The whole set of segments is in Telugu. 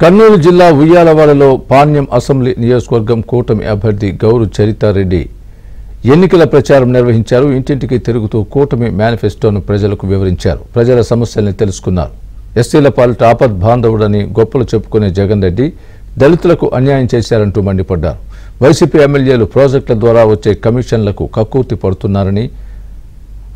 కర్నూలు జిల్లా ఉయ్యాలవాడలో పాణ్యం అసెంబ్లీ నియోజకవర్గం కూటమి అభ్యర్థి గౌరు చరితారెడ్డి ఎన్నికల ప్రచారం నిర్వహించారు. ఇంటింటికి తిరుగుతూ కూటమి మేనిఫెస్టోను ప్రజలకు వివరించారు. ప్రజల సమస్యల్ని తెలుసుకున్నారు. ఎస్సీల పాలిట ఆపద్ బాంధవుడని గొప్పలు చెప్పుకునే జగన్ రెడ్డి దళితులకు అన్యాయం చేశారంటూ మండిపడ్డారు. వైసీపీ ఎమ్మెల్యేలు ప్రాజెక్టుల ద్వారా వచ్చే కమిషన్లకు కక్కుర్తి పడుతున్నారని,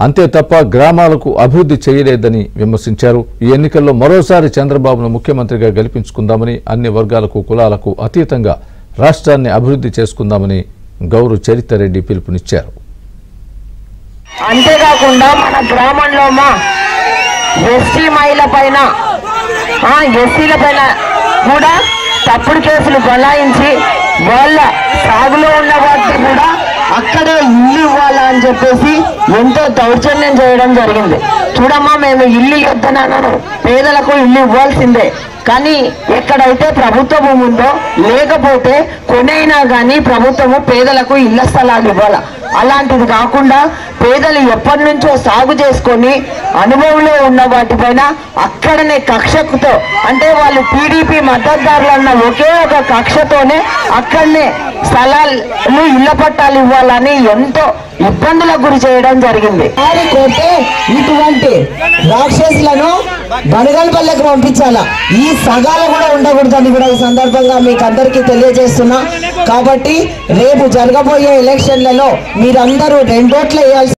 అంతే తప్ప గ్రామాలకు అభివృద్ధి చేయలేదని విమర్శించారు. ఈ ఎన్నికల్లో మరోసారి చంద్రబాబును ముఖ్యమంత్రిగా గెలిపించుకుందామని, అన్ని వర్గాలకు కులాలకు అతీతంగా రాష్ట్రాన్ని అభివృద్ధి చేసుకుందామని గౌరు చరితారెడ్డి పిలుపునిచ్చారు. అంతేకాకుండా మన గ్రామంలో ఎస్సీ మహిళల పైన ఎస్సీల పైన కూడా తప్పుడు కేసులు బలాయించి వాళ్ళ సాగులో ఉన్న వాటిని కూడా అక్కడే ఇల్లు ఇవ్వాలా అని చెప్పేసి ఎంతో దౌర్జన్యం చేయడం జరిగింది. చూడమ్మా, మేము ఇల్లు ఇవ్వద్దనను, పేదలకు ఇల్లు ఇవ్వాల్సిందే. కానీ ఎక్కడైతే ప్రభుత్వ భూమి ఉందో, లేకపోతే కొనైనా కానీ ప్రభుత్వము పేదలకు ఇళ్ల స్థలాలు ఇవ్వాల. అలాంటిది కాకుండా పేదలు ఎప్పటి నుంచో సాగు చేసుకొని అనుభవంలో ఉన్న వాటిపైన అక్కడనే కక్షతో, అంటే వాళ్ళు టీడీపీ మద్దతుదారులు అన్న ఒకే ఒక కక్షతోనే అక్కడనే స్థలాలు ఇళ్ల పట్టాలు ఇవ్వాలని ఎంతో ఇబ్బందులకు గురి చేయడం జరిగింది. ఇటువంటి రాక్షసులను బనగల్పల్లెకు పంపించాలా, ఈ సగాలు కూడా ఉండకూడదని కూడా ఈ సందర్భంగా మీకు అందరికీ తెలియజేస్తున్నా. కాబట్టి రేపు జరగబోయే ఎలక్షన్లలో మీరందరూ 2 ఓట్లు వేయాల్సి